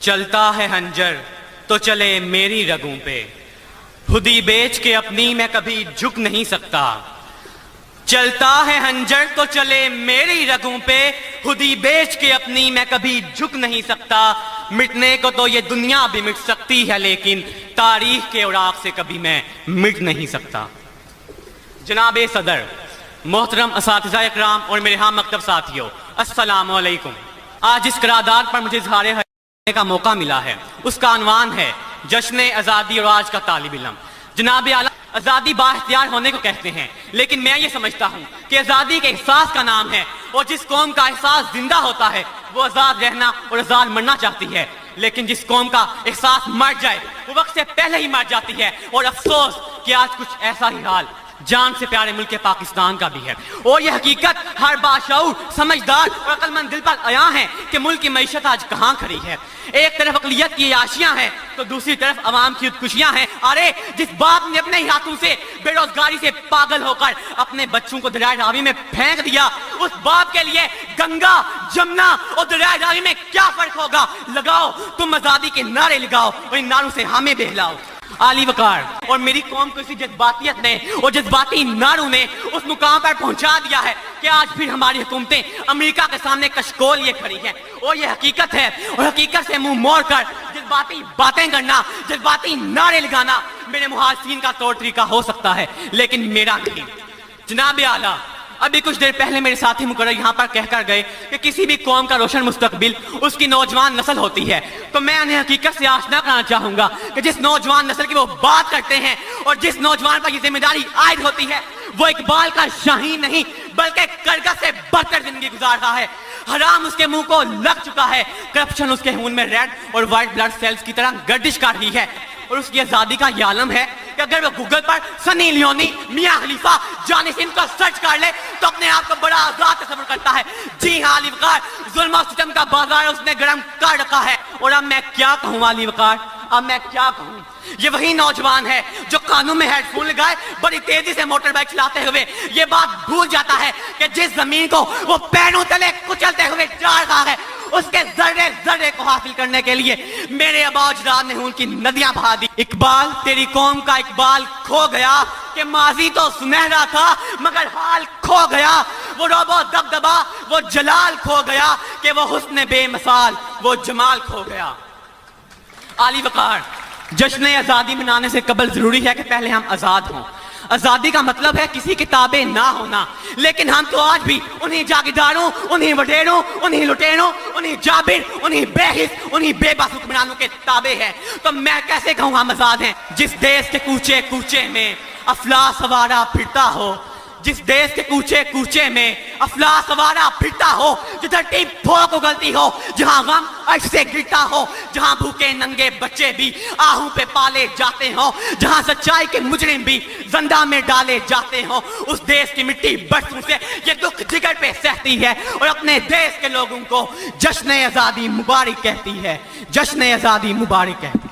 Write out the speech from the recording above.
चलता है हंजर तो चले मेरी रगों पे, खुदी बेच के अपनी मैं कभी झुक नहीं सकता। चलता है हंजर तो चले मेरी रगों पे, खुदी बेच के अपनी मैं कभी झुक नहीं सकता। मिटने को तो ये दुनिया भी मिट सकती है, लेकिन तारीख के औराक से कभी मैं मिट नहीं सकता। जनाबे सदर, मोहतरम असातिज़ा इकराम और मेरे हम मकतब साथियों, अस्सलाम वालेकुम। आज इस करारदाद पर मुझे इज़हार करने का मौका मिला है, उसका अनवान है जश्न आज़ादी और आज का तालिब इल्म। जनाब आला, आज़ादी बाइख्तियार होने को कहते हैं, लेकिन मैं ये समझता हूँ कि आज़ादी के एहसास का नाम है, और जिस कौम का एहसास जिंदा होता है वो आज़ाद रहना और आज़ाद मरना चाहती है। लेकिन जिस कौम का एहसास मर जाए वो वक्त से पहले ही मर जाती है। और अफसोस कि आज कुछ ऐसा ही हाल जान से प्यारे मुल्क के पाकिस्तान का भी है। और यह हकीकत हर बाशऊर, समझदार और अक्लमंद दिल पर आया है कि मुल्क की मईशत आज कहाँ खड़ी है। एक तरफ अकलियत की आशियां हैं तो दूसरी तरफ अवाम की खुशियां हैं। अरे जिस बाप ने अपने ही हाथों से बेरोजगारी से पागल होकर अपने बच्चों को दरिया रावी में फेंक दिया, उस बाप के लिए गंगा, जमुना और दरिया रावी में क्या फर्क होगा। लगाओ तुम आजादी के नारे लगाओ और इन नारों से हमें बहलाओ। आली वकार और मेरी कौम को इसी जज्बातियत ने और जज्बाती नारों ने उस मुकाम पर पहुंचा दिया है कि आज फिर हमारी हुकूमतें अमेरिका के सामने कशकोल ये खड़ी हैं। और ये हकीकत है, और हकीकत से मुंह मोड़ कर जज्बाती बातें करना, जज्बाती नारे लगाना मेरे मुहासिन का तौर तरीका हो सकता है, लेकिन मेरा नहीं। जनाब आला, अभी कुछ देर पहले मेरे साथी मुकर्रर यहाँ पर कहकर गए कि किसी भी कौम का रोशन मुस्तकबिल उसकी नौजवान नस्ल होती है। तो मैं उन्हें हकीकत से आशना कराना चाहूंगा कि जिस नौजवान नस्ल की वो बात करते हैं और जिस नौजवान पर ये जिम्मेदारी आयद होती है, वो इकबाल का शाहीन नहीं बल्कि करगस से बढ़कर जिंदगी गुजार रहा है। हराम उसके मुंह को लग चुका है, करप्शन उसके खून में रेड और व्हाइट ब्लड सेल्स की तरह गर्दिश कर रही है। और उसकी आजादी का ये आलम है कि अगर वो गूगल पर सनी लियोनी, मियां खलीफा, जॉनी सिंह को सर्च कर ले तो अपने आप को बड़ा आजाद तस्वर करता है। जी हाँ अली वकार, जुल्म और सितम का बाजार उसने गर्म कर रखा है। और अब मैं क्या कहूँ अली वकार, अब मैं क्या कहूँ। ये वही नौजवान है जो कानों में हेडफोन लगाए बड़ी तेजी से मोटर बाइक चलाते हुए ये बात भूल जाता है कि जिस जमीन को वो पैरों तले कुचलते हुए जा रहा है, उसके जर्रे जर्रे को हासिल करने के लिए मेरे अबाजदाद ने उनकी नदियां बहा दी। इकबाल, तेरी कौम का इकबाल खो गया कि माजी तो सुनहरा था मगर हाल खो गया। वो रोबो दबदबा, वो जलाल खो गया कि वो हुस्न बेमिसाल, वो जमाल खो गया। आली वकार, जश्न आज़ादी मनाने से कबल जरूरी है कि पहले हम आज़ाद हों। आज़ादी का मतलब है किसी की ताबे ना होना, लेकिन हम तो आज भी उन्हीं जागीरदारों, उन्हीं वडेरों, उन्हीं लुटेरों, उन्हीं जाबिर, उन्हीं बेहिस, उन्हीं बेबस हुक्मरानों के ताबे हैं। तो मैं कैसे कहूँ हम आज़ाद हैं। जिस देश के कूचे कूचे में अफला सवारा फिरता हो, जिस देश के कूचे कूचे में अफला सवारा फिरता हो, जो धरती भोग उगलती हो, जहां गम ऐसे गिरता हो, जहां भूखे नंगे बच्चे भी आहू पे पाले जाते हो, जहां सच्चाई के मुजरिम भी जिंदा में डाले जाते हो, उस देश की मिट्टी बरसों से ये दुख जिगर पे सहती है और अपने देश के लोगों को जश्न आज़ादी मुबारक कहती है, जश्न आज़ादी मुबारक कहती है।